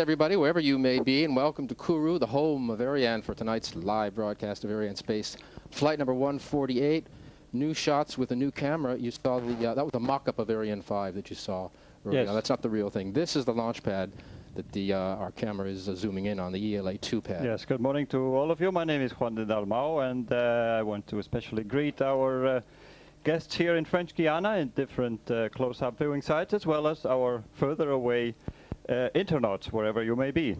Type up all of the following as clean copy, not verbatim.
everybody, wherever you may be, and welcome to Kourou, the home of Ariane, for tonight's live broadcast of Arianespace flight number 148. New shots with a new camera. You saw the that was a mock-up of Ariane 5 that you saw earlier. Yes. Now, that's not the real thing. This is the launch pad that our camera is zooming in on, the ELA-2 pad. Yes, good morning to all of you. My name is Juan de Dalmau, and I want to especially greet our guests here in French Guiana in different close-up viewing sites, as well as our further away internauts, wherever you may be.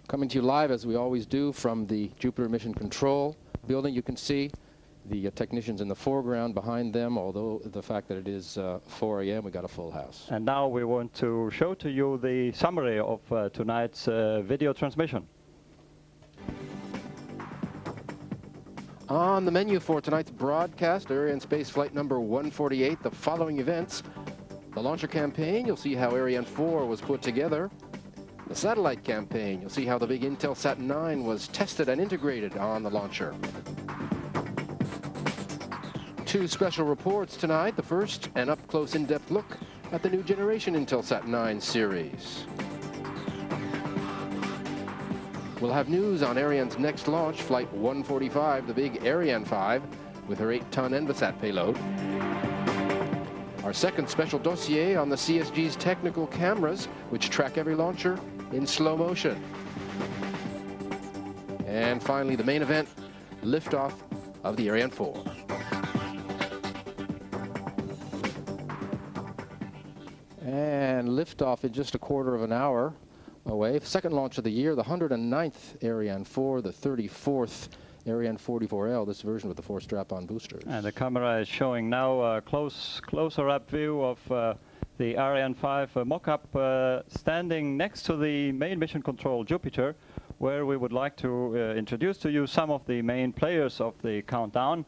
Coming to you live, as we always do, from the Jupiter Mission Control building. You can see the technicians in the foreground behind them, although the fact that it is 4 a.m., we got a full house. And now we want to show to you the summary of tonight's video transmission. On the menu for tonight's broadcast, Arianespace flight number 148, the following events. The launcher campaign, you'll see how Ariane 4 was put together. The satellite campaign, you'll see how the big INTELSAT 9 was tested and integrated on the launcher. Two special reports tonight. The first, an up-close, in-depth look at the new generation INTELSAT 9 series. We'll have news on Ariane's next launch, Flight 145, the big Ariane 5, with her 8-ton ENVASAT payload. Our second special dossier on the CSG's technical cameras, which track every launcher in slow motion. And finally, the main event, liftoff of the Ariane 4. And liftoff in just a quarter of an hour away. Second launch of the year, the 109th Ariane 4, the 34th Ariane 44L, this version with the 4 strap-on boosters. And the camera is showing now a closer-up view of the Ariane 5 mock-up standing next to the main mission control Jupiter, where we would like to introduce to you some of the main players of the countdown.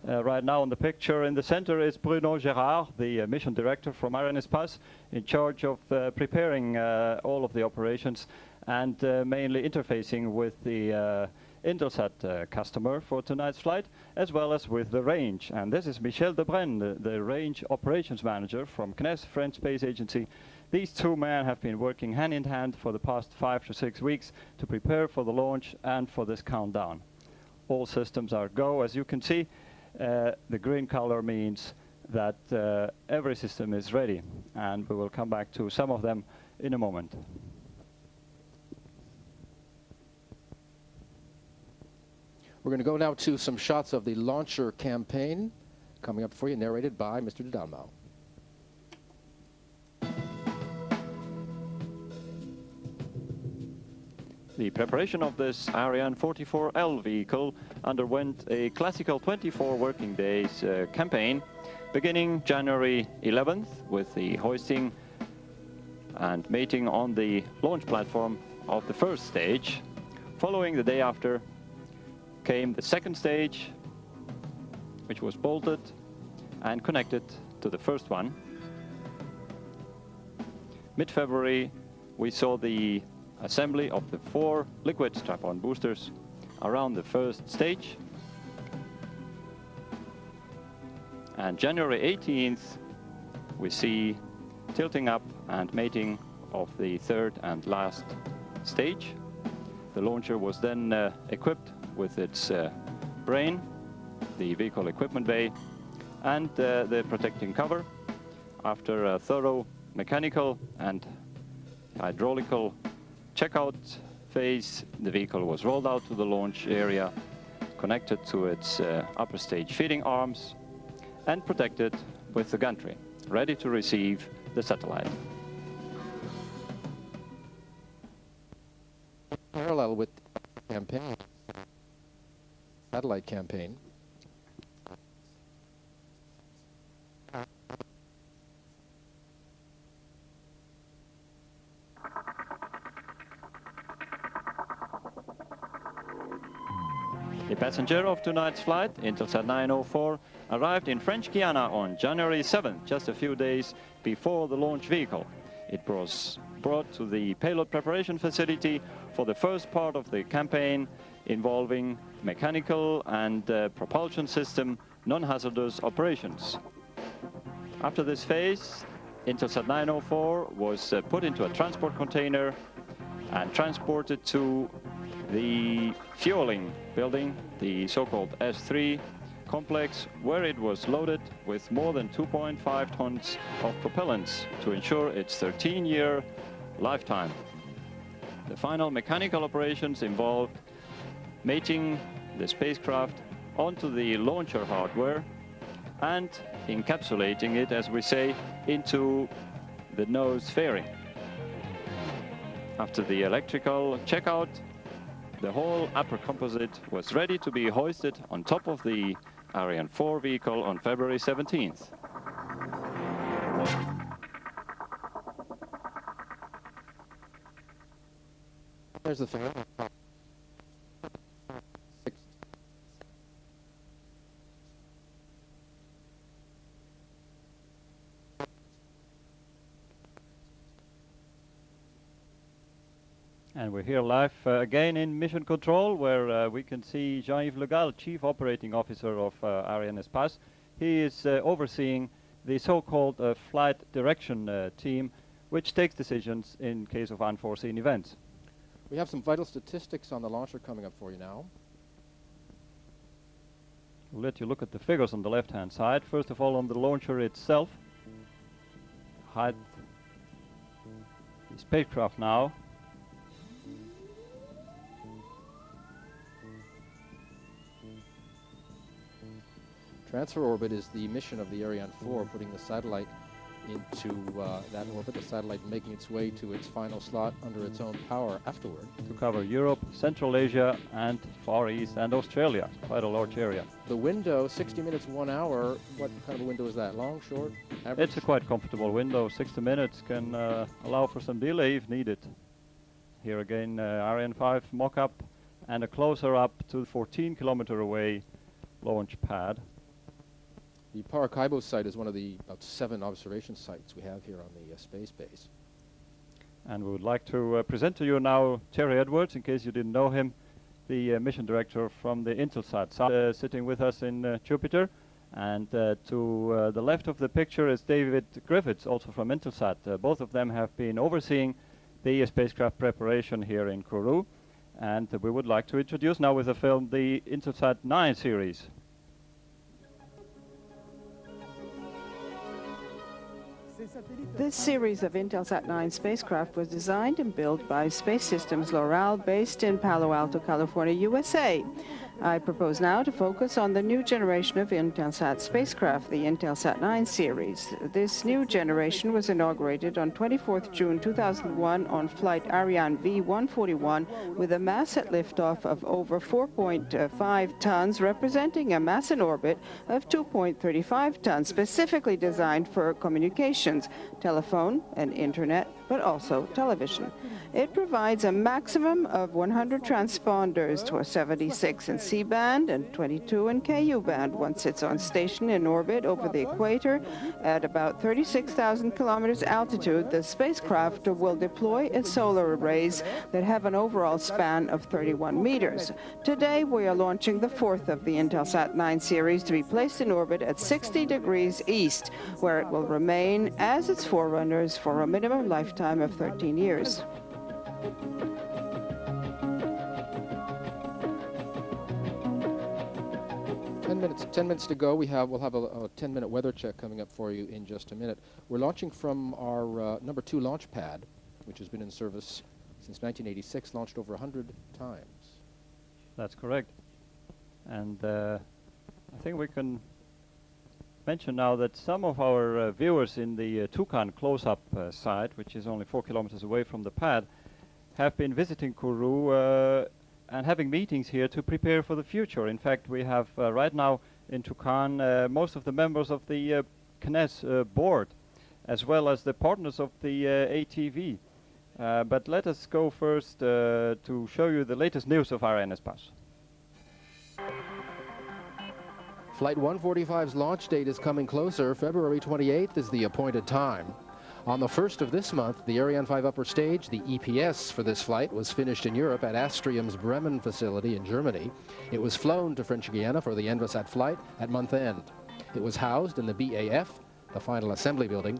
Right now in the picture in the center is Bruno Gérard, the mission director from Arianespace, in charge of preparing all of the operations and mainly interfacing with the INTELSAT customer for tonight's flight, as well as with the range. And this is Michel Debrenne, the range operations manager from CNES, French Space Agency. These two men have been working hand in hand for the past 5 to 6 weeks to prepare for the launch and for this countdown. All systems are go, as you can see. The green color means that every system is ready, and we will come back to some of them in a moment. We're going to go now to some shots of the launcher campaign, coming up for you, narrated by Mr. de Dalmau. The preparation of this Ariane 44L vehicle underwent a classical 24 working days campaign, beginning January 11th with the hoisting and mating on the launch platform of the first stage. Following the day after came the second stage, which was bolted and connected to the first one. Mid-February, we saw the assembly of the 4 liquid strap-on boosters around the first stage. And January 18th, we see tilting up and mating of the third and last stage. The launcher was then equipped with its brain, the vehicle equipment bay, and the protecting cover. After a thorough mechanical and hydraulical checkout phase, the vehicle was rolled out to the launch area, connected to its upper stage feeding arms, and protected with the gantry, ready to receive the satellite. Parallel with the campaign, satellite campaign, the passenger of tonight's flight, INTELSAT 904, arrived in French Guiana on January 7th, just a few days before the launch vehicle. It was brought to the payload preparation facility for the first part of the campaign, involving mechanical and propulsion system non-hazardous operations. After this phase, INTELSAT 904 was put into a transport container and transported to the fueling building, the so-called S3 complex, where it was loaded with more than 2.5 tons of propellants to ensure its 13-year lifetime. The final mechanical operations involved mating the spacecraft onto the launcher hardware and encapsulating it, as we say, into the nose fairing. After the electrical checkout, the whole upper composite was ready to be hoisted on top of the Ariane 4 vehicle on February 17th. There's the fan. And we're here live again in Mission Control, where we can see Jean-Yves Le Gall, Chief Operating Officer of Arianespace. He is overseeing the so-called flight direction team, which takes decisions in case of unforeseen events. We have some vital statistics on the launcher coming up for you now. We'll let you look at the figures on the left-hand side. First of all, on the launcher itself. Hide the spacecraft now. Transfer orbit is the mission of the Ariane 4, putting the satellite into that orbit, the satellite making its way to its final slot under its own power afterward. To cover Europe, Central Asia, and Far East, and Australia. Quite a large area. The window, 60 minutes, 1 hour, what kind of a window is that? Long, short, average? It's a quite comfortable window. 60 minutes can allow for some delay if needed. Here again, Ariane 5 mock-up and a closer up to the 14-kilometer away launch pad. The Maracaibo site is one of the about 7 observation sites we have here on the space base. And we would like to present to you now Terry Edwards, in case you didn't know him, the mission director from the INTELSAT site, sitting with us in Jupiter. And to the left of the picture is David Griffiths, also from INTELSAT. Both of them have been overseeing the spacecraft preparation here in Kourou. And we would like to introduce now with the film the INTELSAT 9 series. This series of INTELSAT 9 spacecraft was designed and built by Space Systems Loral, based in Palo Alto, California, USA. I propose now to focus on the new generation of INTELSAT spacecraft, the INTELSAT 9 series. This new generation was inaugurated on 24th June 2001 on flight Ariane V148 with a mass at liftoff of over 4.5 tons, representing a mass in orbit of 2.35 tons, specifically designed for communications, telephone and internet, but also television. It provides a maximum of 100 transponders to a 76 in C-band and 22 in Ku band once it's on station in orbit over the equator at about 36,000 kilometers altitude. The spacecraft will deploy its solar arrays that have an overall span of 31 meters. Today we are launching the 4th of the INTELSAT 9 series to be placed in orbit at 60 degrees east, where it will remain as its forerunners for a minimum lifetime of 13 years. Ten minutes to go. We'll have a 10-minute weather check coming up for you in just a minute. We're launching from our number 2 launch pad, which has been in service since 1986, launched over 100 times. That's correct. And I think we can mention now that some of our viewers in the Toucan close-up site, which is only 4 kilometers away from the pad, have been visiting Kourou and having meetings here to prepare for the future. In fact, we have right now in Toucan most of the members of the CNES board, as well as the partners of the ATV. But let us go first to show you the latest news of Arianespace. Flight 145's launch date is coming closer. February 28th is the appointed time. On the 1st of this month, the Ariane 5 upper stage, the EPS for this flight, was finished in Europe at Astrium's Bremen facility in Germany. It was flown to French Guiana for the ENVASAT flight at month end. It was housed in the BAF, the final assembly building.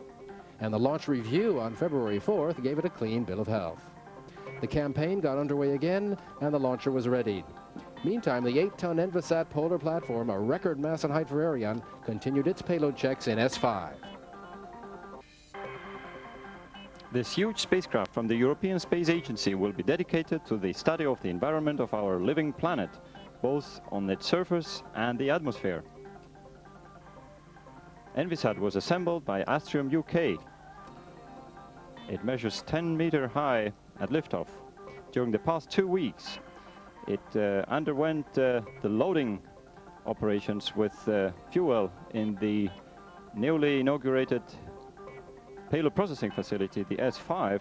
and the launch review on February 4th gave it a clean bill of health. The campaign got underway again, and the launcher was readied. Meantime, the 8-ton ENVISAT polar platform, a record mass and height for Ariane, continued its payload checks in S5. This huge spacecraft from the European Space Agency will be dedicated to the study of the environment of our living planet, both on its surface and the atmosphere. ENVISAT was assembled by Astrium UK. It measures 10 meters high at liftoff. During the past 2 weeks, it underwent the loading operations with fuel in the newly inaugurated payload processing facility, the S5,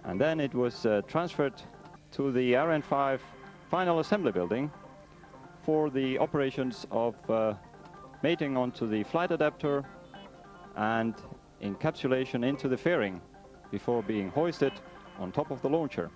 and then it was transferred to the Ariane 5 final assembly building for the operations of mating onto the flight adapter and encapsulation into the fairing before being hoisted on top of the launcher.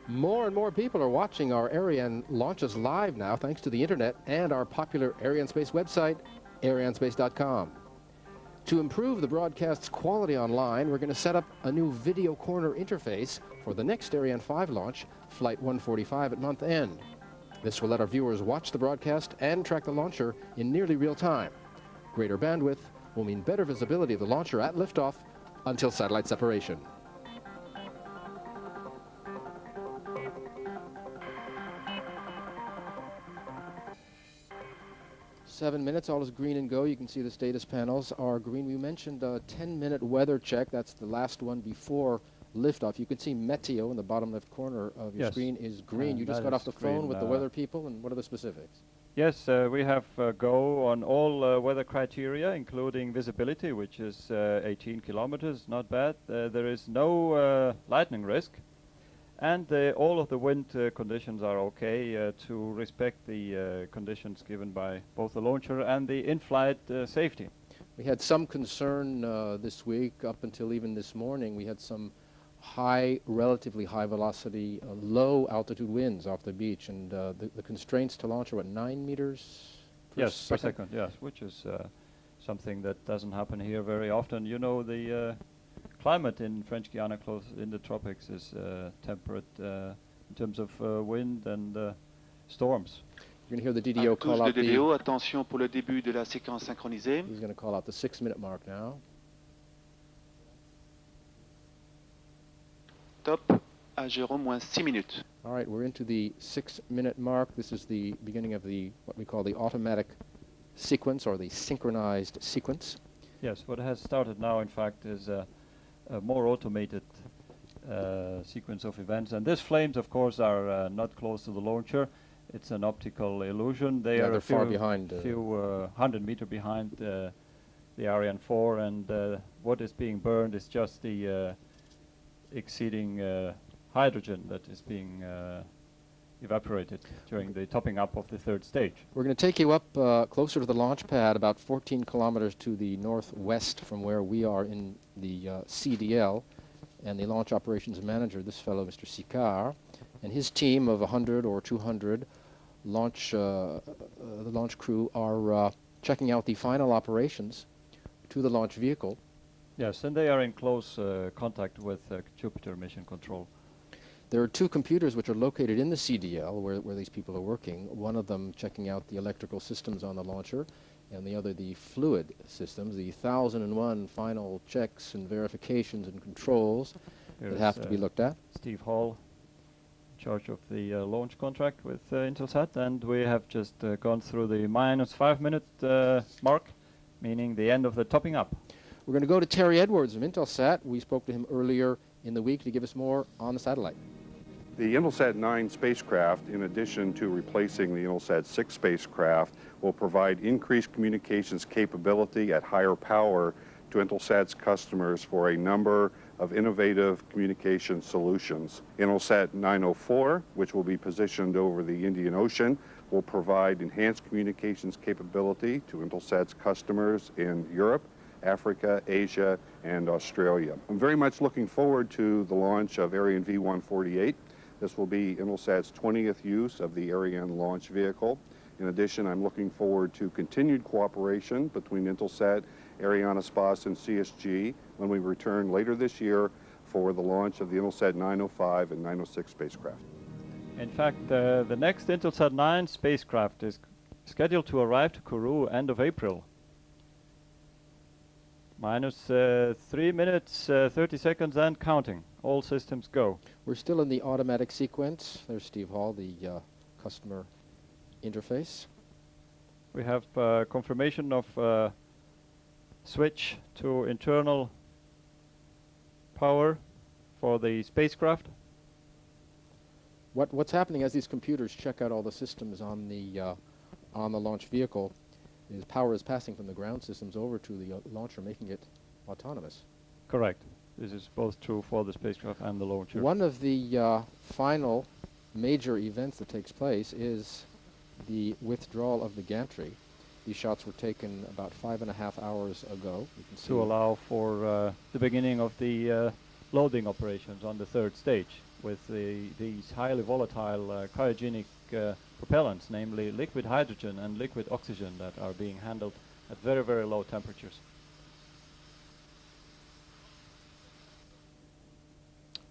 More and more people are watching our Ariane launches live now, thanks to the internet and our popular Arianespace website, arianespace.com. To improve the broadcast's quality online, we're going to set up a new video corner interface for the next Ariane 5 launch, Flight 145 at month end. This will let our viewers watch the broadcast and track the launcher in nearly real time. Greater bandwidth will mean better visibility of the launcher at liftoff until satellite separation. Seven minutes, all is green and go. You can see the status panels are green. We mentioned a 10-minute weather check. That's the last one before liftoff. You can see Meteo in the bottom left corner of your screen is green. You just got off the phone with the weather people, and what are the specifics? Yes, we have go on all weather criteria, including visibility, which is 18 kilometers, not bad. There is no lightning risk. And all of the wind conditions are okay to respect the conditions given by both the launcher and the in-flight safety. We had some concern this week, up until even this morning. We had some relatively high velocity, low altitude winds off the beach, and the constraints to launch are what, 9 meters per second? Yes, which is something that doesn't happen here very often. You know, the climate in French Guiana, close in the tropics, is temperate in terms of wind and storms. You're going to hear the DDO call out the... Attention pour le début de la séquence synchronisée. He's going to call out the 6-minute mark now. Top à 0 moins 6 minutes. All right, we're into the 6-minute mark. This is the beginning of the what we call the automatic sequence, or the synchronized sequence. Yes, what has started now, in fact, is a more automated sequence of events. And these flames, of course, are not close to the launcher. It's an optical illusion. They're far behind. A few 100 meters behind the Ariane 4, and what is being burned is just the exceeding hydrogen that is being evaporated during the topping up of the third stage. We're going to take you up closer to the launch pad, about 14 kilometers to the northwest from where we are in the CDL, and the launch operations manager, this fellow, Mr. Sicard, and his team of 100 or 200 the launch crew are checking out the final operations to the launch vehicle. Yes, and they are in close contact with Jupiter Mission Control. There are 2 computers which are located in the CDL where these people are working, one of them checking out the electrical systems on the launcher, and the other the fluid systems, the 1001 final checks and verifications and controls that have to be looked at. Steve Hall, in charge of the launch contract with INTELSAT, and we have just gone through the minus 5-minute mark, meaning the end of the topping up. We're going to go to Terry Edwards of INTELSAT. We spoke to him earlier in the week to give us more on the satellite. The INTELSAT 9 spacecraft, in addition to replacing the INTELSAT 6 spacecraft, will provide increased communications capability at higher power to INTELSAT's customers for a number of innovative communication solutions. INTELSAT 904, which will be positioned over the Indian Ocean, will provide enhanced communications capability to INTELSAT's customers in Europe, Africa, Asia, and Australia. I'm very much looking forward to the launch of Ariane V148. This will be INTELSAT's 20th use of the Ariane launch vehicle, In addition, I'm looking forward to continued cooperation between INTELSAT, Arianespace, and CSG when we return later this year for the launch of the INTELSAT 905 and 906 spacecraft. In fact, the next INTELSAT 9 spacecraft is scheduled to arrive to Kourou end of April. Minus 3 minutes, 30 seconds and counting. All systems go. We're still in the automatic sequence. There's Steve Hall, the customer interface. We have confirmation of switch to internal power for the spacecraft. What's happening as these computers check out all the systems on the launch vehicle is power is passing from the ground systems over to the launcher, making it autonomous. Correct. This is both true for the spacecraft and the launcher. One of the final major events that takes place is the withdrawal of the gantry. These shots were taken about 5.5 hours ago. You can see to allow for the beginning of the loading operations on the third stage with these highly volatile cryogenic propellants, namely liquid hydrogen and liquid oxygen, that are being handled at very, very low temperatures.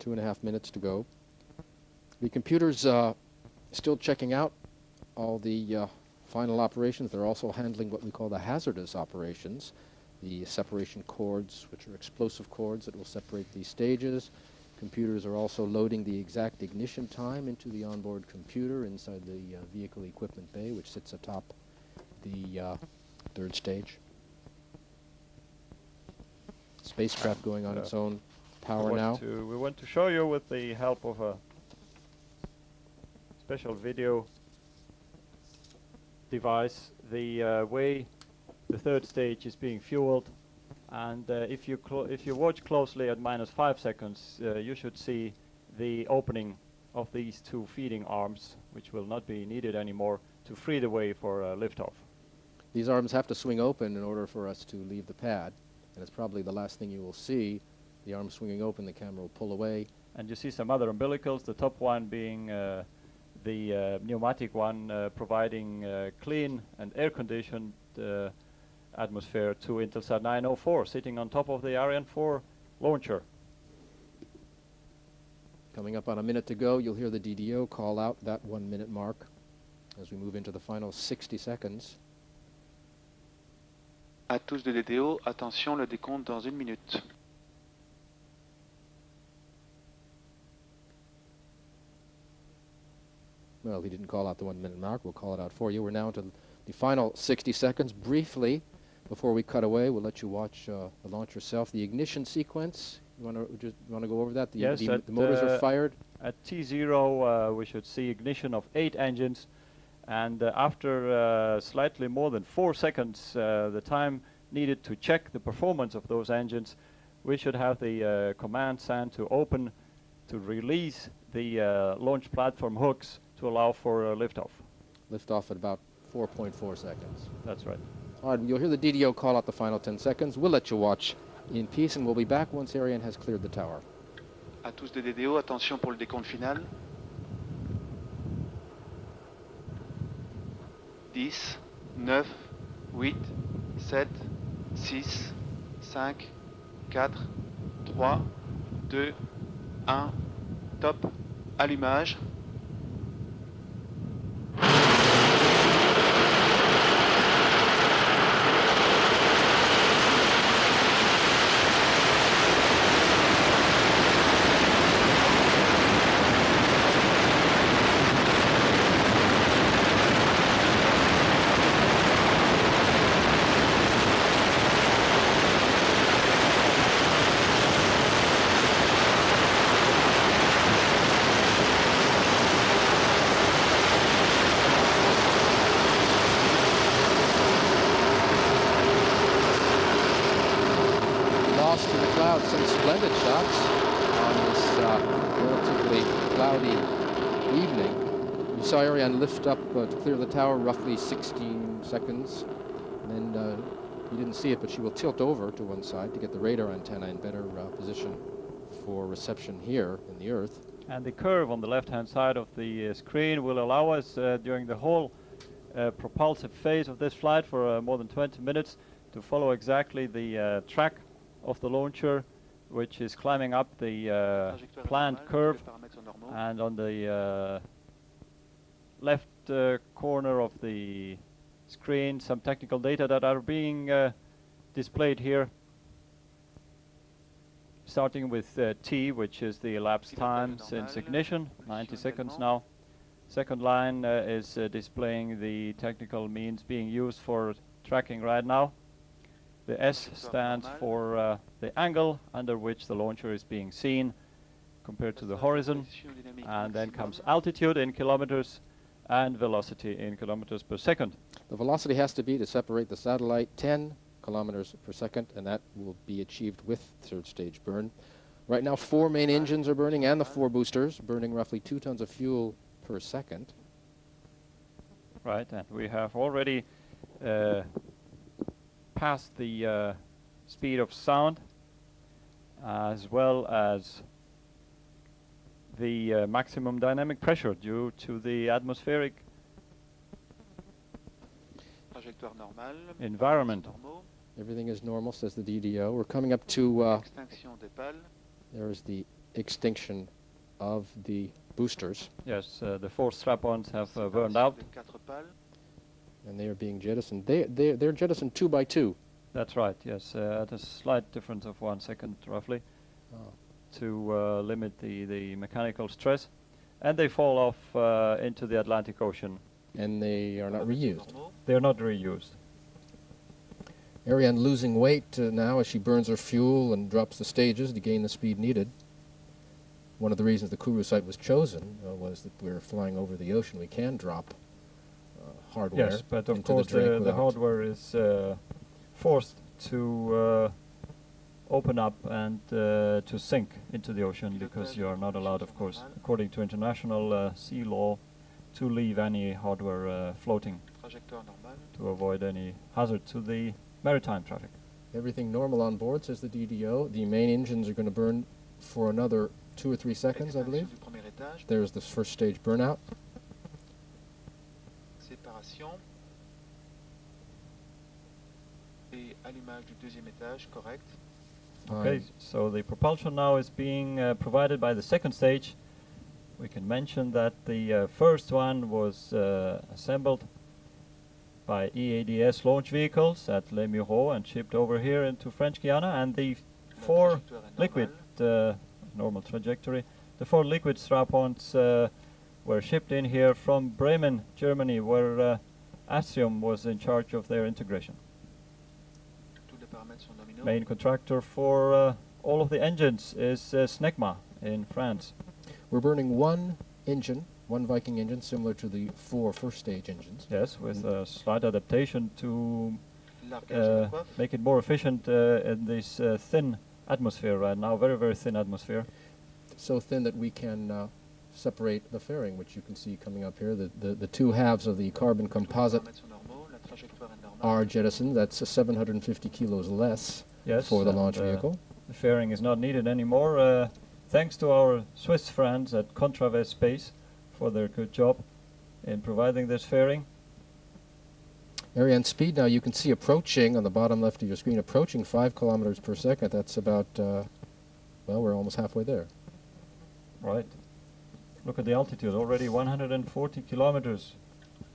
2.5 minutes to go. The computer's still checking out all the final operations. They're also handling what we call the hazardous operations, the separation cords, which are explosive cords that will separate these stages. Computers are also loading the exact ignition time into the onboard computer inside the vehicle equipment bay, which sits atop the third stage. Spacecraft going on its own power now. We want to show you, with the help of a special video device, the way the third stage is being fueled. And if you watch closely at minus 5 seconds, you should see the opening of these two feeding arms, which will not be needed anymore, to free the way for liftoff. These arms have to swing open in order for us to leave the pad, and it's probably the last thing you will see. The arm swinging open, the camera will pull away. And you see some other umbilicals, the top one being the pneumatic one, providing clean and air-conditioned atmosphere to INTELSAT 904, sitting on top of the Ariane 4 launcher. Coming up on a minute to go, you'll hear the DDO call out that 1 minute mark as we move into the final 60 seconds. À tous de DDO, attention, le décompte dans 1 minute. Well, he didn't call out the 1 minute mark. We'll call it out for you. We're now into the final 60 seconds. Briefly, before we cut away, we'll let you watch the launch yourself. The ignition sequence, you want to go over that? Yes, the motors are fired. At T0, we should see ignition of 8 engines. And after slightly more than 4 seconds, the time needed to check the performance of those engines, we should have the command sent to open, to release the launch platform hooks to allow for liftoff. Liftoff at about 4.4 seconds. That's right. All right, you'll hear the DDO call out the final 10 seconds. We'll let you watch in peace, and we'll be back once Ariane has cleared the tower. À tous de DDO, attention pour le décompte final. 10, 9, 8, 7, 6, 5, 4, 3, 2, 1, top, allumage. To the clouds, some splendid shots on this relatively cloudy evening. You saw Ariane lift up to clear the tower, roughly 16 seconds. And then you didn't see it, but she will tilt over to one side to get the radar antenna in better position for reception here in the Earth. And the curve on the left-hand side of the screen will allow us during the whole propulsive phase of this flight for more than 20 minutes to follow exactly the track of the launcher, which is climbing up the planned curve, and on the left corner of the screen some technical data that are being displayed here, starting with T, which is the elapsed time since ignition, 90 seconds now. Second line is displaying the technical means being used for tracking right now. The S stands for the angle under which the launcher is being seen compared to the horizon, and then comes altitude in kilometers and velocity in kilometers per second. The velocity has to be, to separate the satellite, 10 kilometers per second, and that will be achieved with third stage burn. Right now 4 main engines are burning and the 4 boosters, burning roughly 2 tons of fuel per second. Right, and we have already passed the speed of sound, as well as the maximum dynamic pressure due to the atmospheric environment. Everything is normal, says the DDO. We're coming up to, there's the extinction of the boosters. Yes, the 4 strap-ons have burned out. And they are being jettisoned. They're jettisoned 2 by 2. That's right, yes, at a slight difference of 1 second roughly, to limit the mechanical stress. And they fall off into the Atlantic Ocean. And they are not reused. They are not reused. Ariane losing weight now as she burns her fuel and drops the stages to gain the speed needed. One of the reasons the Kourou site was chosen was that we're flying over the ocean. We can drop hardware. Yes, but of into course the hardware is forced to open up and to sink into the ocean, because you are not allowed, of course, according to international sea law, to leave any hardware floating to avoid any hazard to the maritime traffic. Everything normal on board, says the DDO. The main engines are going to burn for another 2 or 3 seconds, I believe. There's the first stage burnout. Séparation. Et allumage du deuxième étage, correct. Okay, so the propulsion now is being provided by the second stage. We can mention that the first one was assembled by EADS launch vehicles at Les Mureaux and shipped over here into French Guiana, and the 4 liquid normal trajectory. The 4 liquid strap-ons were shipped in here from Bremen, Germany, where Astrium was in charge of their integration. Main contractor for all of the engines is Snecma in France. We're burning 1 engine, 1 Viking engine, similar to the 4 first stage engines. Yes, with a slight adaptation to make it more efficient in this thin atmosphere right now, very, very thin atmosphere. So thin that we can separate the fairing, which you can see coming up here. The 2 halves of the carbon composite are jettisoned. That's 750 kilos less for the launch vehicle. The fairing is not needed anymore, thanks to our Swiss friends at Space for their good job in providing this fairing. Ariane speed now you can see approaching, on the bottom left of your screen, approaching 5 kilometers per second. That's about, well, we're almost halfway there. Right. Look at the altitude, already 140 kilometers.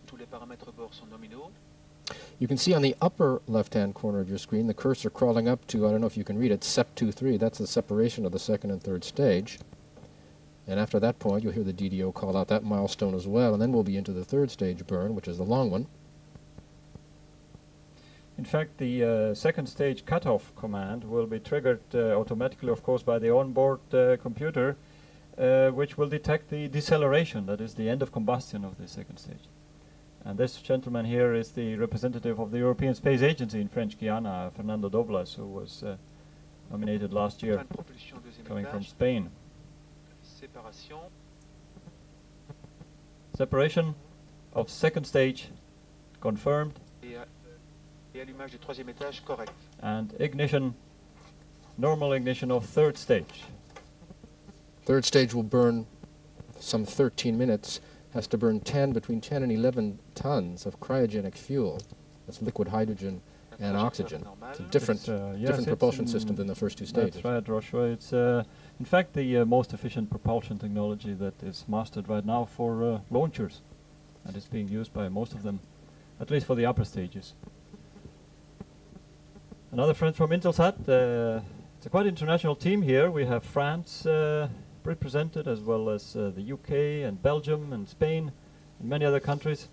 Tous les paramètres bord sont nominaux. You can see on the upper left-hand corner of your screen the cursor crawling up to, I don't know if you can read it, SEP23. That's the separation of the second and third stage. And after that point, you'll hear the DDO call out that milestone as well, and then we'll be into the third stage burn, which is the long one. In fact, the second stage cutoff command will be triggered automatically, of course, by the onboard computer, which will detect the deceleration, that is the end of combustion of the second stage. And this gentleman here is the representative of the European Space Agency in French Guiana, Fernando Doblas, who was nominated last year, coming from Spain. Separation of second stage confirmed. And ignition, normal ignition of third stage. Third stage will burn some 13 minutes. has to burn between 10 and 11 tons of cryogenic fuel. That's liquid hydrogen and oxygen. It's a different propulsion system than the first two stages. That's right, Joshua. It's in fact the most efficient propulsion technology that is mastered right now for launchers, and it's being used by most of them, at least for the upper stages. Another friend from INTELSAT. It's a quite international team here. We have France represented, as well as the UK and Belgium and Spain and many other countries,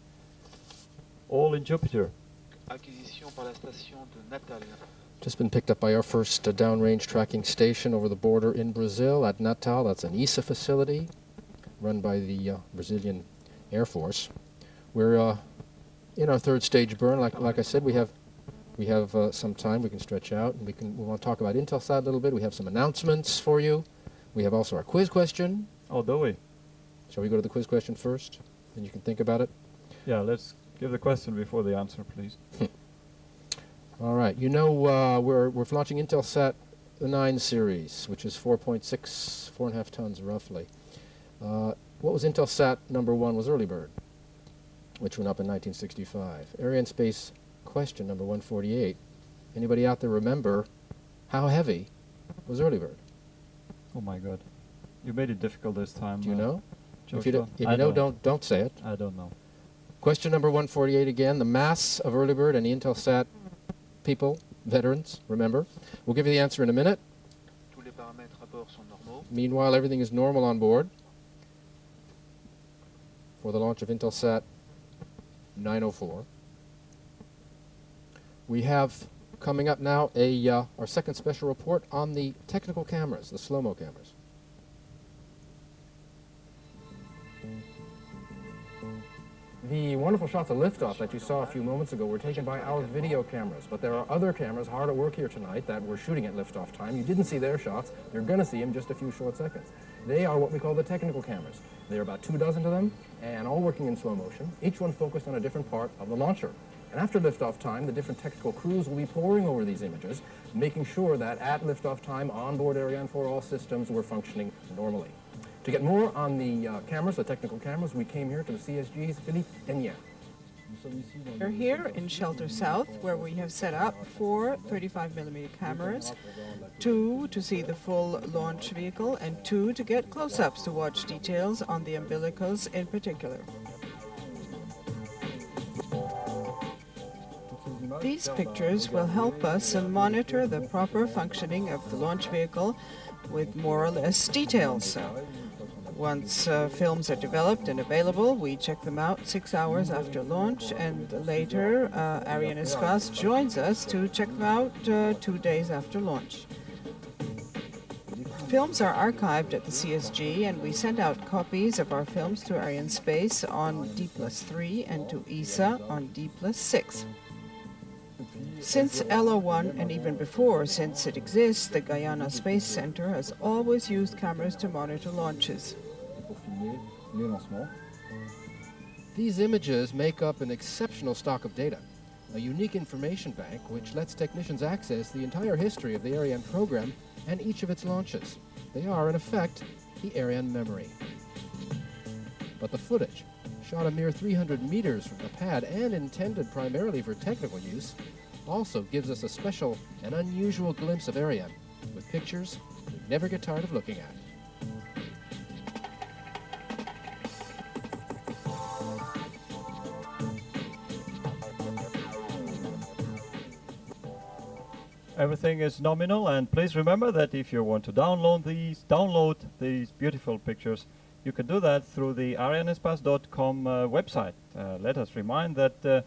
all in Jupiter. Acquisition par la station de Natal. Just been picked up by our first downrange tracking station over the border in Brazil at Natal. That's an ESA facility run by the Brazilian Air Force. We're in our third stage burn. Like I said, we have some time we can stretch out, and we want to talk about INTELSAT a little bit. We have some announcements for you. We have also our quiz question. Oh, do we? Shall we go to the quiz question first? Then you can think about it. Yeah, let's give the question before the answer, please. All right. You know, we're launching INTELSAT the 9 series, which is 4.5 tons roughly. What was INTELSAT number 1 was Early Bird, which went up in 1965. Arianespace question number 148. Anybody out there remember how heavy was Early Bird? Oh my God, you made it difficult this time. Do you know? Joshua? If you know, don't say it. I don't know. Question number 148 again. The mass of Early Bird and the INTELSAT people, veterans, remember. We'll give you the answer in a minute. Tous les paramètres à bord sont normaux. Meanwhile, everything is normal on board for the launch of INTELSAT 904. We have coming up now our second special report on the technical cameras, the slow-mo cameras. The wonderful shots of liftoff that you saw a few moments ago were taken by our video cameras, but there are other cameras hard at work here tonight that were shooting at liftoff time. You didn't see their shots. You're going to see them just a few short seconds. They are what we call the technical cameras. There are about 24 of them, and all working in slow motion, each one focused on a different part of the launcher. And after liftoff time, the different technical crews will be poring over these images, making sure that at liftoff time, onboard Ariane 4, all systems were functioning normally. To get more on the cameras, the technical cameras, we came here to the CSG's Philippe Enier. We're here in Shelter South, where we have set up 4 35mm cameras, 2 to see the full launch vehicle, and 2 to get close-ups to watch details on the umbilicals in particular. These pictures will help us monitor the proper functioning of the launch vehicle with more or less details. Once films are developed and available, we check them out 6 hours after launch, and later Arianespace joins us to check them out 2 days after launch. Films are archived at the CSG, and we send out copies of our films to Arianespace on D+3 and to ESA on D+6. Since LO1 and even before, since it exists, the Guyana Space Center has always used cameras to monitor launches. These images make up an exceptional stock of data, a unique information bank which lets technicians access the entire history of the Ariane program and each of its launches. They are, in effect, the Ariane memory. But the footage, shot a mere 300 meters from the pad and intended primarily for technical use, also gives us a special and unusual glimpse of Ariane, with pictures we never get tired of looking at. Everything is nominal, and please remember that if you want to download these beautiful pictures, you can do that through the Arianespace.com website. Let us remind that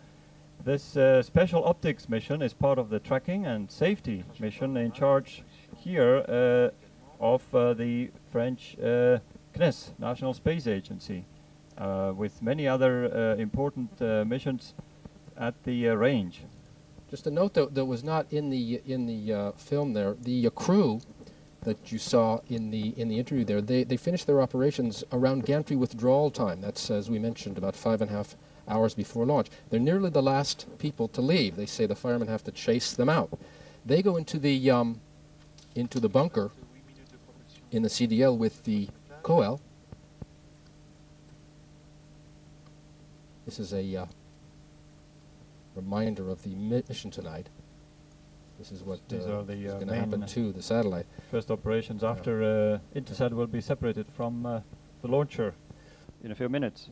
this special optics mission is part of the tracking and safety mission in charge here of the French CNES, National Space Agency, with many other important missions at the range. Just a note that was not in the film there. The crew that you saw in the interview there, they finished their operations around gantry withdrawal time. That's, as we mentioned, about 5.5 hours before launch. They're nearly the last people to leave. They say the firemen have to chase them out. They go into the bunker in the CDL with the COEL, This is a reminder of the mission tonight. This is what is going to happen to the satellite. First operations after INTELSAT will be separated from the launcher in a few minutes.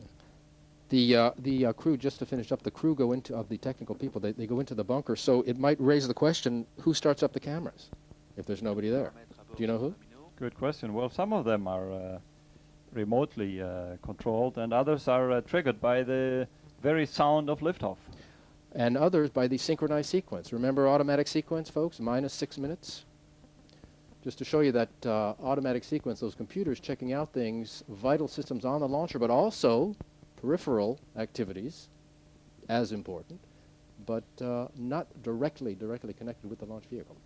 The crew, just to finish up, the crew go into, of the technical people, they go into the bunker, so it might raise the question, who starts up the cameras if there's nobody there? Do you know who? Good question. Well, some of them are remotely controlled, and others are triggered by the very sound of liftoff. And others by the synchronized sequence. Remember automatic sequence, folks? -6 minutes. Just to show you that automatic sequence, those computers checking out things, vital systems on the launcher, but also peripheral activities, as important, but not directly connected with the launch vehicle.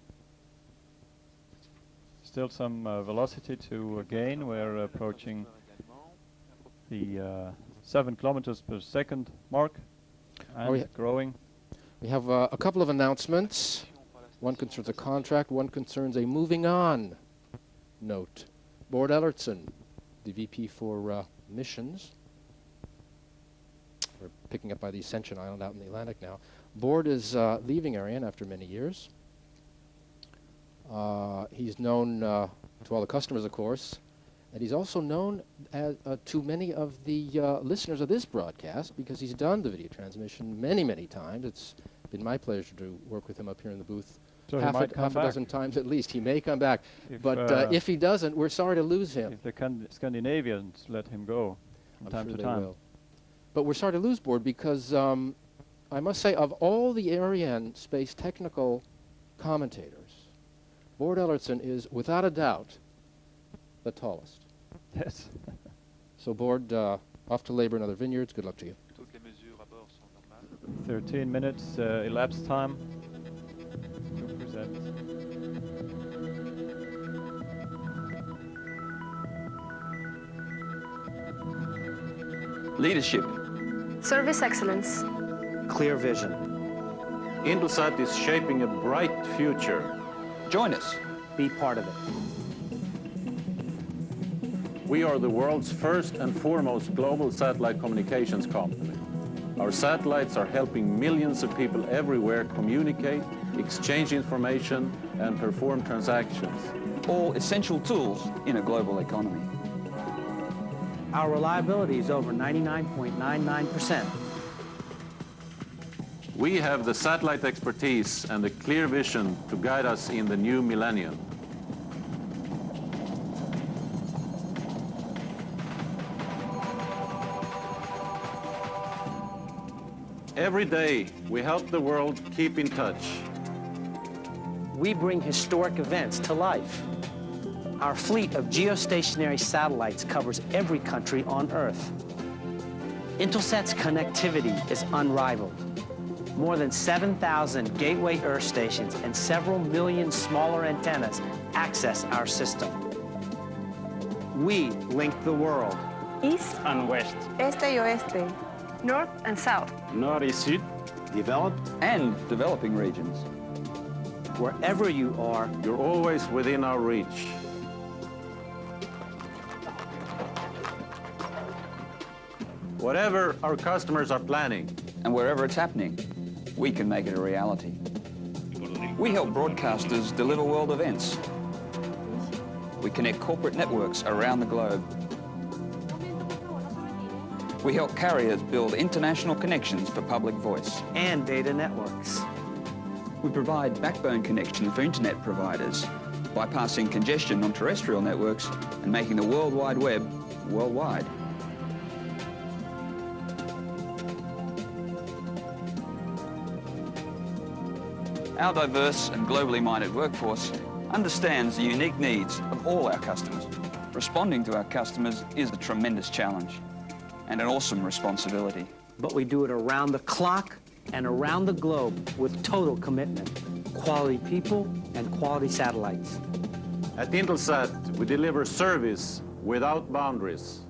Still some velocity to gain. We're approaching the 7 kilometers per second mark. And growing. We have a couple of announcements. One concerns a contract, one concerns a moving on note. Bård Ellertsen, the VP for missions. We're picking up by the Ascension Island out in the Atlantic now. Bård is leaving Ariane after many years. He's known to all the customers, of course. And he's also known as, to many of the listeners of this broadcast because he's done the video transmission many, many times. It's been my pleasure to work with him up here in the booth so half a dozen times at least. He may come back. But if he doesn't, we're sorry to lose him. If the Scandinavians let him go from time to time. Will. But we're sorry to lose Bård because I must say, of all the Arianespace technical commentators, Bård Ellertsen is, without a doubt, the tallest. Yes. So Bård, off to labor in other vineyards. Good luck to you. 13 minutes elapsed time to present. Leadership. Service excellence. Clear vision. INTELSAT is shaping a bright future. Join us. Be part of it. We are the world's first and foremost global satellite communications company. Our satellites are helping millions of people everywhere communicate, exchange information, and perform transactions. All essential tools in a global economy. Our reliability is over 99.99%. We have the satellite expertise and the clear vision to guide us in the new millennium. Every day, we help the world keep in touch. We bring historic events to life. Our fleet of geostationary satellites covers every country on Earth. INTELSAT's connectivity is unrivaled. More than 7,000 gateway Earth stations and several million smaller antennas access our system. We link the world. East and west. Este y oeste. North and south. Nord et sud. Developed and developing regions. Wherever you are, you're always within our reach. Whatever our customers are planning, and wherever it's happening, we can make it a reality. We help broadcasters deliver world events. We connect corporate networks around the globe. We help carriers build international connections for public voice. And data networks. We provide backbone connections for internet providers, bypassing congestion on terrestrial networks and making the World Wide Web worldwide. Our diverse and globally minded workforce understands the unique needs of all our customers. Responding to our customers is a tremendous challenge and an awesome responsibility. But we do it around the clock and around the globe with total commitment. Quality people and quality satellites. At INTELSAT, we deliver service without boundaries.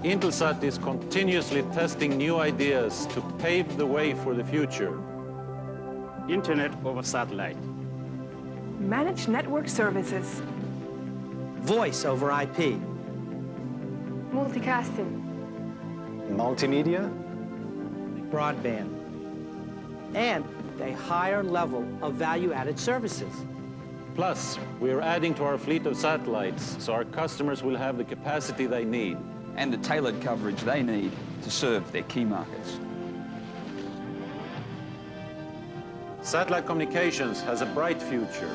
INTELSAT is continuously testing new ideas to pave the way for the future. Internet over satellite. Managed network services. Voice over IP. Multicasting. multimedia, broadband, and a higher level of value-added services. Plus, we're adding to our fleet of satellites so our customers will have the capacity they need. And the tailored coverage they need to serve their key markets. Satellite communications has a bright future.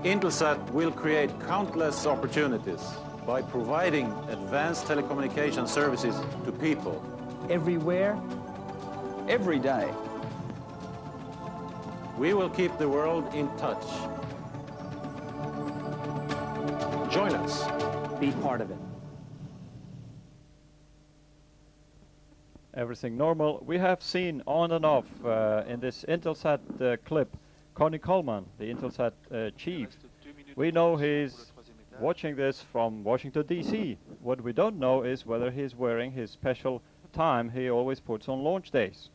INTELSAT will create countless opportunities by providing advanced telecommunication services to people. Everywhere, every day. We will keep the world in touch. Join us. Be part of it. Everything normal. We have seen on and off in this INTELSAT clip Connie Coleman, the INTELSAT chief. We know he's watching this from Washington, D.C. What we don't know is whether he's wearing his special time he always puts on launch days.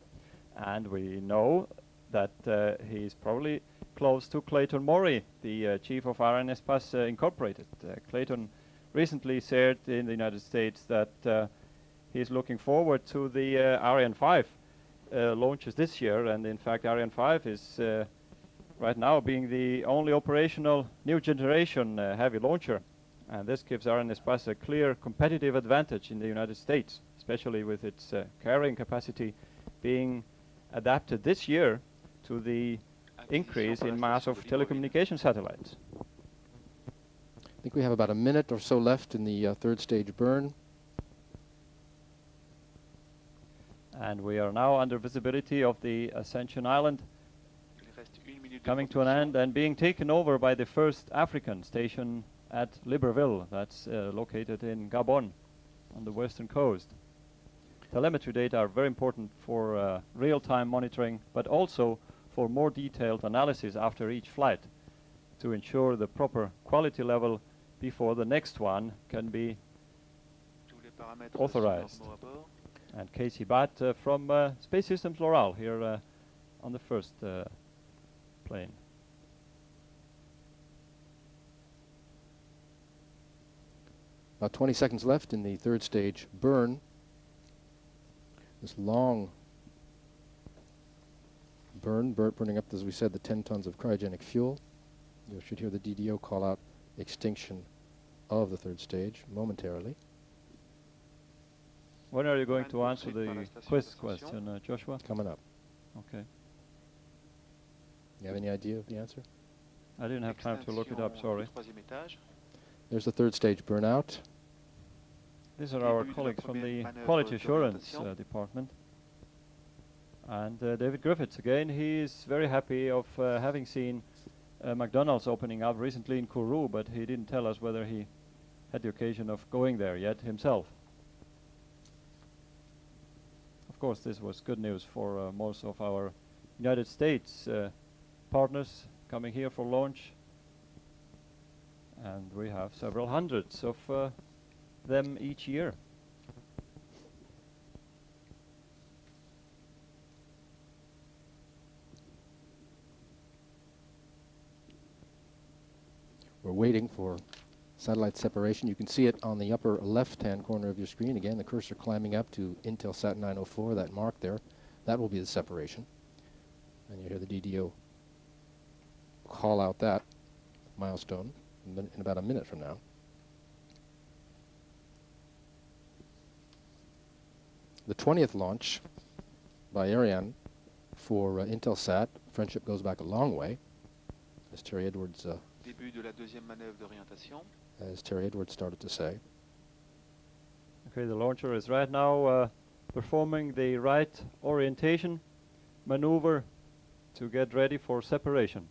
And we know that he's probably close to Clayton Mori, the chief of Arianespace Incorporated. Clayton recently said in the United States that he's looking forward to the Ariane 5 launches this year, and in fact Ariane 5 is right now being the only operational new generation heavy launcher, and this gives Arianespace a clear competitive advantage in the United States, especially with its carrying capacity being adapted this year to the increase in mass of telecommunication satellites. I think we have about a minute or so left in the third stage burn. And we are now under visibility of the Ascension Island coming to an end and being taken over by the first African station at Libreville. That's located in Gabon on the western coast. Telemetry data are very important for real-time monitoring, but also for more detailed analysis after each flight to ensure the proper quality level before the next one can be authorized. And Casey Batt from Space Systems Loral here on the first plane. About 20 seconds left in the third stage burn. This long burning up, as we said, the 10 tons of cryogenic fuel. You should hear the DDO call out extinction of the third stage momentarily. When are you going to answer the quiz question, Joshua? Coming up. Okay. You have any idea of the answer? I didn't have time to look it up, sorry. There's the third stage burnout. These are our colleagues from the Quality Assurance Department. And David Griffiths again, he is very happy of having seen McDonald's opening up recently in Kourou, but he didn't tell us whether he had the occasion of going there yet himself. Of course, this was good news for most of our United States partners coming here for launch. And we have several hundreds of them each year. We're waiting for satellite separation. You can see it on the upper left-hand corner of your screen. Again, the cursor climbing up to INTELSAT 904, that mark there. That will be the separation. And you hear the DDO call out that milestone in about a minute from now. The 20th launch by Ariane for Intelsat. Friendship goes back a long way, as Terry Edwards Début de la deuxième manœuvre d'orientation. As Terry Edwards started to say. Okay, the launcher is right now performing the right orientation maneuver to get ready for separation.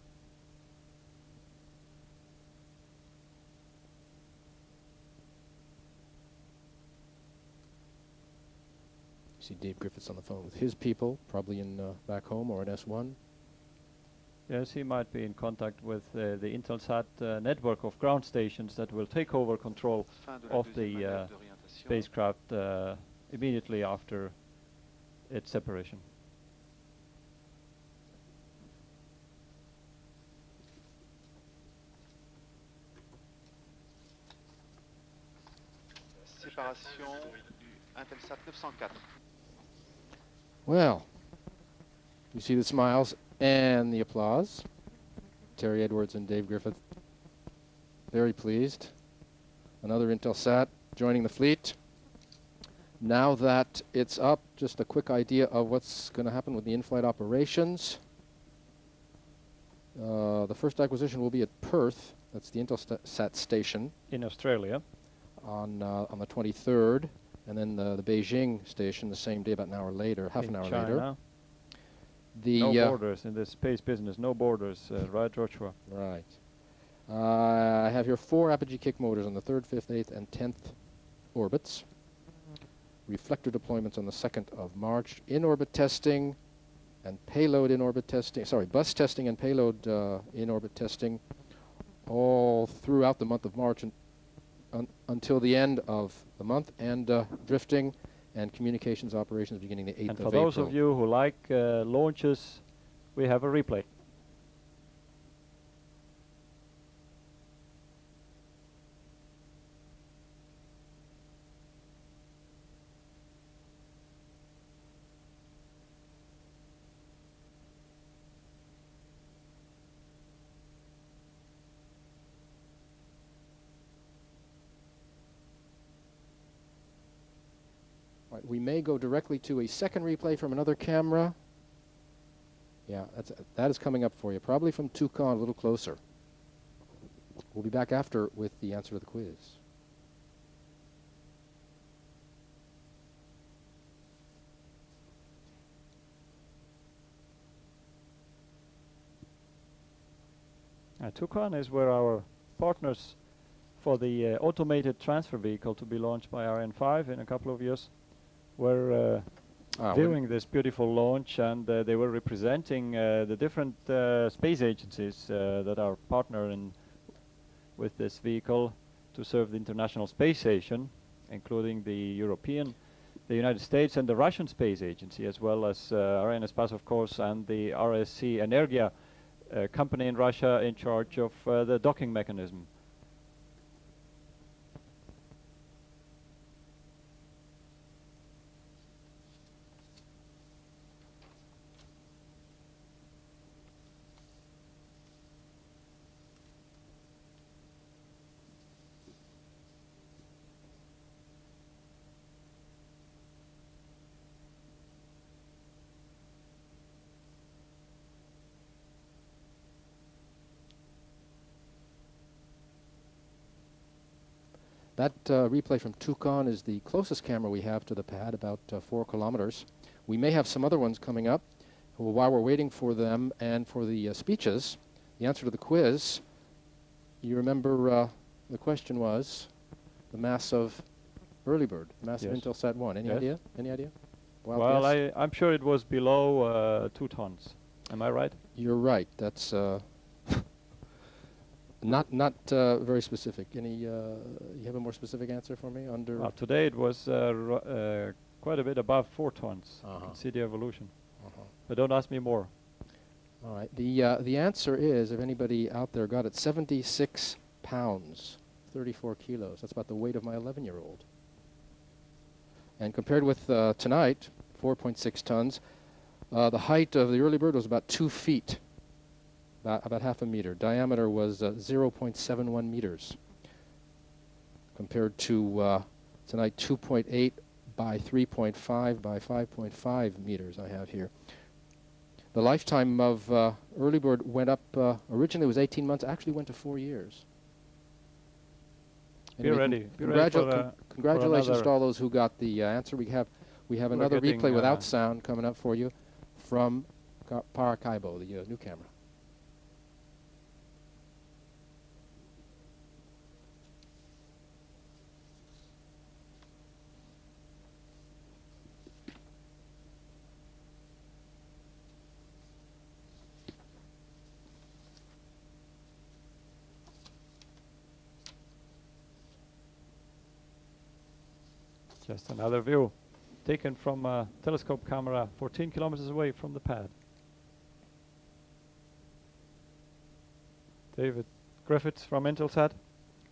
You see Dave Griffiths on the phone with his people, probably in back home or at S1. Yes, he might be in contact with the Intelsat network of ground stations that will take over control of the spacecraft immediately after its separation. Séparation INTELSAT 904. Well, you see the smiles and the applause. Terry Edwards and Dave Griffith, very pleased. Another INTELSAT joining the fleet. Now that it's up, just a quick idea of what's going to happen with the in-flight operations. The first acquisition will be at Perth. That's the INTELSAT station. In Australia. On the 23rd. And then the Beijing station the same day, about an hour later, half an hour later. No borders in this space business, no borders, right, Joshua? Right. I have here 4 apogee kick motors on the 3rd, 5th, 8th, and 10th orbits. Reflector deployments on the 2nd of March. In-orbit testing and payload in-orbit testing. Sorry, bus testing and payload in-orbit testing all throughout the month of March and until the end of the month, and drifting and communications operations beginning the 8th of April. And for those of you who like launches, we have a replay. Right, we may go directly to a second replay from another camera. Yeah, that is coming up for you, probably from Toucan, a little closer. We'll be back after with the answer to the quiz. Toucan is where our partners for the automated transfer vehicle to be launched by Ariane 5 in a couple of years were viewing this beautiful launch, and they were representing the different space agencies that are partnering with this vehicle to serve the International Space Station, including the European, the United States, and the Russian Space Agency, as well as Arianespace, of course, and the RSC Energia company in Russia in charge of the docking mechanism. That replay from Toucan is the closest camera we have to the pad, about 4 kilometers. We may have some other ones coming up. Well, while we're waiting for them and for the speeches, the answer to the quiz, you remember the question was the mass of Early Bird, mass of INTELSAT 1. Any idea? Any idea? Wild Well, guess? I'm sure it was below 2 tons. Am I right? You're right. That's not very specific. Any? You have a more specific answer for me? Under? Well, today it was quite a bit above 4 tons. You can see the evolution. But don't ask me more. All right. The answer is, if anybody out there got it, 76 pounds, 34 kilos. That's about the weight of my 11-year-old. And compared with tonight, 4.6 tons, the height of the Early Bird was about 2 feet. About half a meter. Diameter was 0.71 meters. Compared to tonight, 2.8 by 3.5 by 5.5 meters I have here. The lifetime of Early Bird went up, originally it was 18 months, actually went to 4 years. Anyway, be ready. Congratulations to all those who got the answer. We have another replay without sound coming up for you from Paracaibo, the new camera. Just another view taken from a telescope camera 14 kilometers away from the pad. David Griffiths from INTELSAT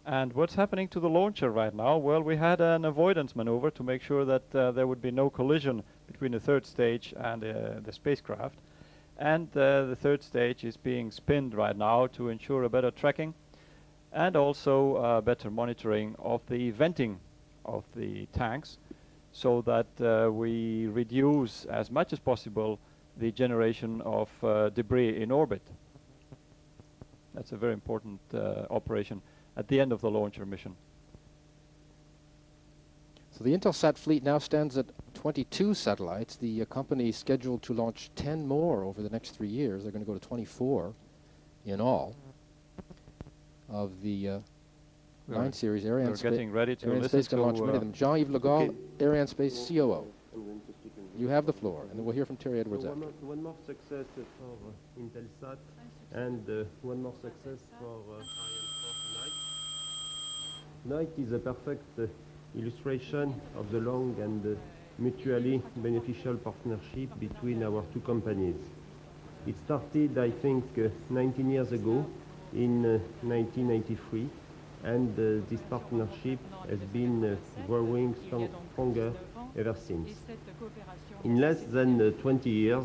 And what's happening to the launcher right now? Well, we had an avoidance maneuver to make sure that there would be no collision between the third stage and the spacecraft. And the third stage is being spinned right now to ensure a better tracking and also better monitoring of the venting of the tanks, so that we reduce as much as possible the generation of debris in orbit. That's a very important operation at the end of the launcher mission. So the INTELSAT fleet now stands at 22 satellites. The company is scheduled to launch 10 more over the next 3 years. They're going to go to 24 in all of the 9 series Arianespace. We're getting ready to Arianespace listen to launch many of them. Jean-Yves Le Gall, Okay. Arianespace COO. You have the floor, and then we'll hear from Terry Edwards after. One more success for INTELSAT, and one more success for Ariane 4 tonight. Tonight is a perfect illustration of the long and mutually beneficial partnership between our two companies. It started, I think, 19 years ago in 1993, and this partnership has been growing stronger ever since. In less than 20 years,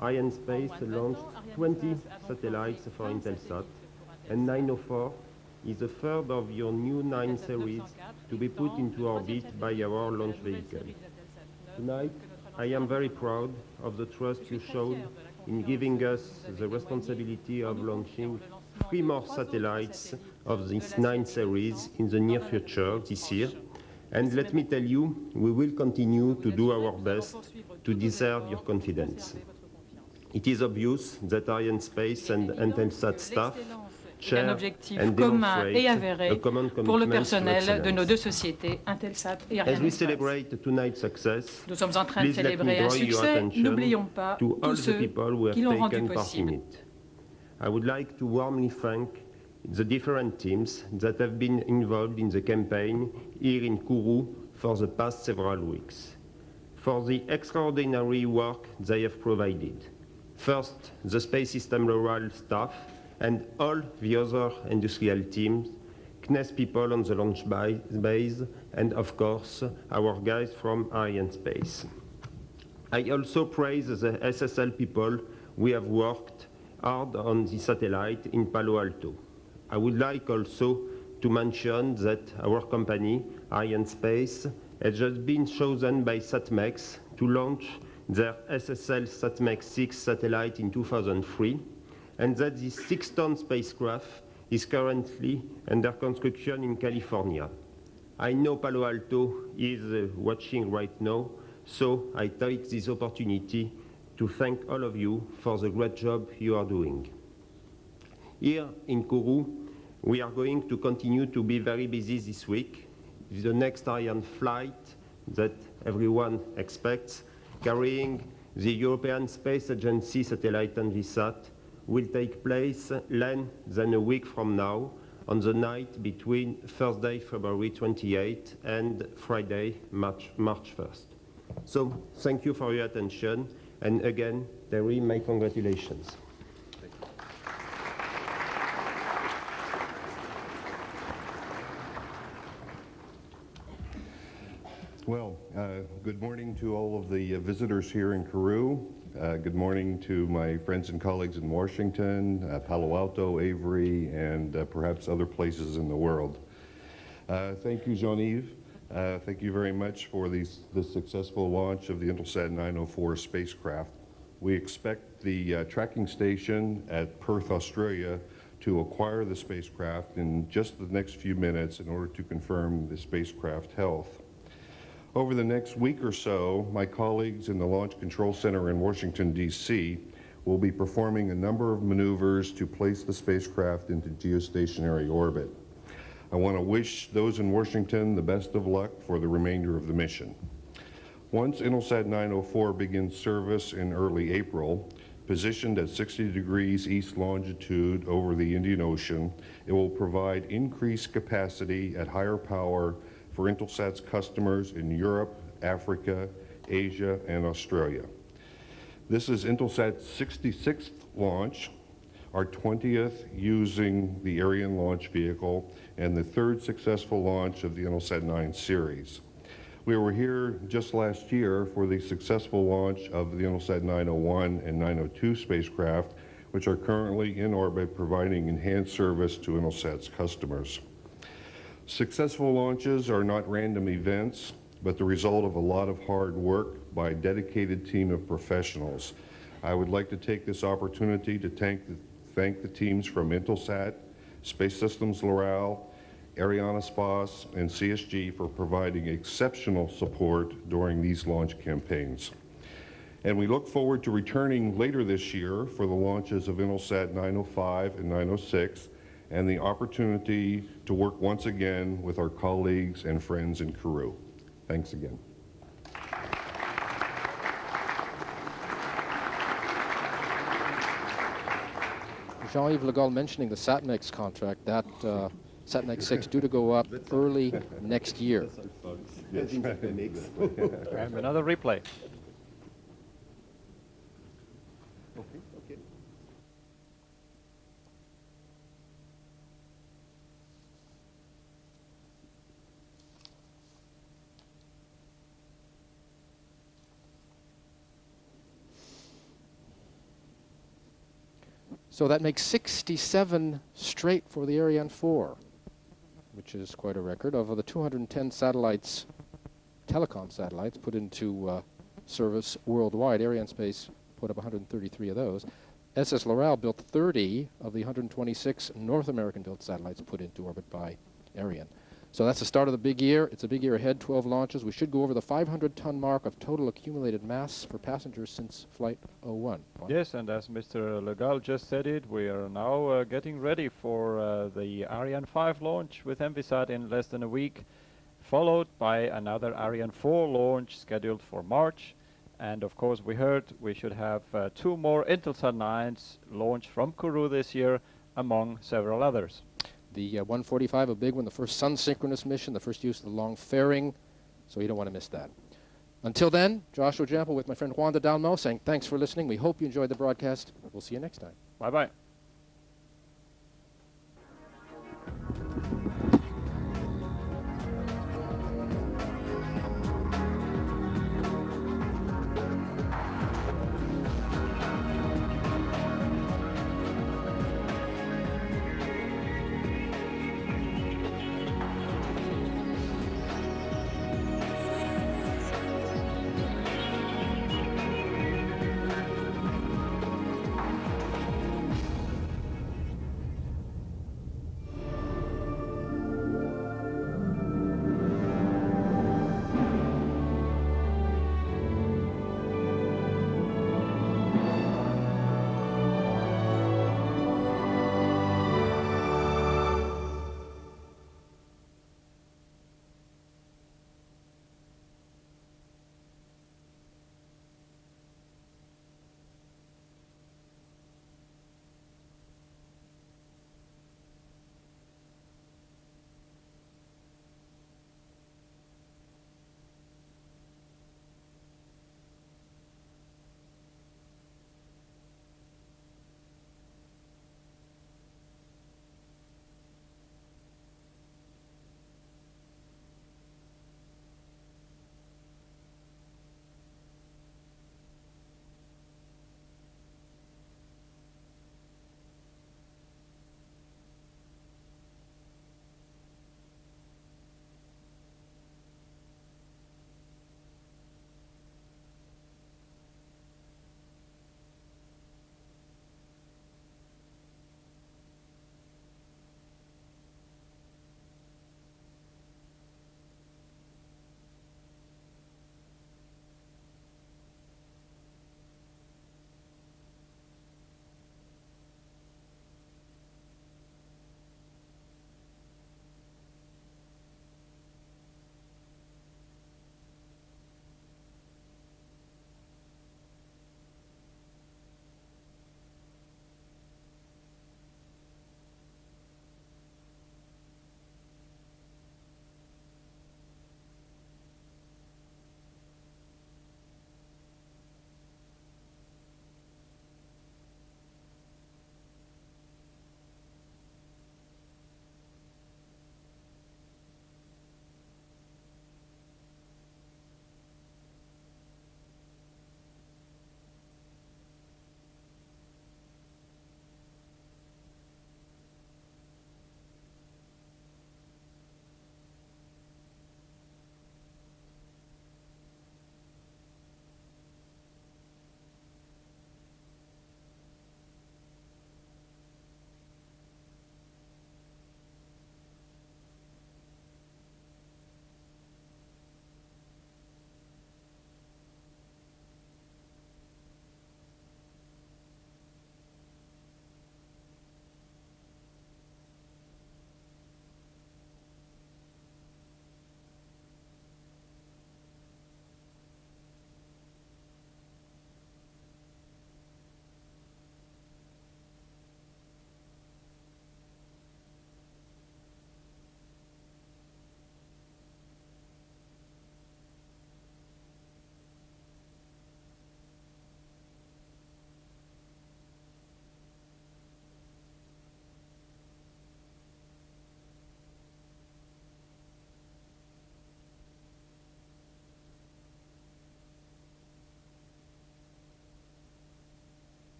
Arianespace launched 20 satellites for INTELSAT, and 904 is a third of your new 9 series to be put into orbit by our launch vehicle. Tonight, I am very proud of the trust you showed in giving us the responsibility of launching 3 more satellites of this 9 series in the near future this year. And let me tell you, we will continue to do our best to deserve your confidence. It is obvious that Arianespace and INTELSAT staff un objectif commun et avéré pour le personnel de nos deux sociétés, INTELSAT et Arianespace. Nous sommes en train de célébrer un succès. N'oublions pas tous ceux qui l'ont rendu possible. I would like to warmly thank the different teams that have been involved in the campaign here in Kourou for the past several weeks, for the extraordinary work they have provided. First, the Space System Loral staff and all the other industrial teams, CNES people on the launch base, and of course, our guys from Arianespace. I also praise the SSL people who have worked hard on the satellite in Palo Alto. I would like also to mention that our company, Arianespace, has just been chosen by SatMex to launch their SSL SatMex 6 satellite in 2003, and that this 6-ton spacecraft is currently under construction in California. I know Palo Alto is watching right now, so I take this opportunity to thank all of you for the great job you are doing. Here in Kourou, we are going to continue to be very busy this week with the next Ariane flight that everyone expects, carrying the European Space Agency satellite INVISAT, will take place less than a week from now, on the night between Thursday, February 28 and Friday, March 1st. So, thank you for your attention, and again, Terry, my congratulations. Well, good morning to all of the visitors here in Kourou. Good morning to my friends and colleagues in Washington, Palo Alto, Avery, and perhaps other places in the world. Thank you, Jean-Yves. Thank you very much for the successful launch of the INTELSAT 904 spacecraft. We expect the tracking station at Perth, Australia, to acquire the spacecraft in just the next few minutes in order to confirm the spacecraft health. Over the next week or so, my colleagues in the Launch Control Center in Washington, D.C. will be performing a number of maneuvers to place the spacecraft into geostationary orbit. I want to wish those in Washington the best of luck for the remainder of the mission. Once INTELSAT 904 begins service in early April, positioned at 60 degrees east longitude over the Indian Ocean, it will provide increased capacity at higher power for INTELSAT's customers in Europe, Africa, Asia, and Australia. This is INTELSAT's 66th launch. our 20th using the Ariane launch vehicle, and the 3rd successful launch of the INTELSAT 9 series. We were here just last year for the successful launch of the INTELSAT 901 and 902 spacecraft, which are currently in orbit providing enhanced service to INTELSAT's customers. Successful launches are not random events, but the result of a lot of hard work by a dedicated team of professionals. I would like to take this opportunity to thank the teams from INTELSAT, Space Systems Loral, Arianespace, and CSG for providing exceptional support during these launch campaigns. And we look forward to returning later this year for the launches of INTELSAT 905 and 906, and the opportunity to work once again with our colleagues and friends in Kourou. Thanks again. Jean-Yves Le Gall mentioning the SatNex contract, that SatNex 6 due to go up early next year. And another replay. So that makes 67 straight for the Ariane 4, which is quite a record. Of the 210 satellites, telecom satellites, put into service worldwide, Arianespace put up 133 of those. SS Loral built 30 of the 126 North American-built satellites put into orbit by Ariane. So that's the start of the big year. It's a big year ahead, 12 launches. We should go over the 500-ton mark of total accumulated mass for passengers since Flight 01. Yes, and as Mr. Le Gall just said it, we are now getting ready for the Ariane 5 launch with ENVISAT in less than a week, followed by another Ariane 4 launch scheduled for March. And of course, we heard we should have 2 more INTELSAT 9s launched from Kourou this year, among several others. The 145, a big one, the first sun-synchronous mission, the first use of the long fairing, so you don't want to miss that. Until then, Joshua Jample with my friend Juan de Dalmo saying thanks for listening. We hope you enjoyed the broadcast. We'll see you next time. Bye-bye.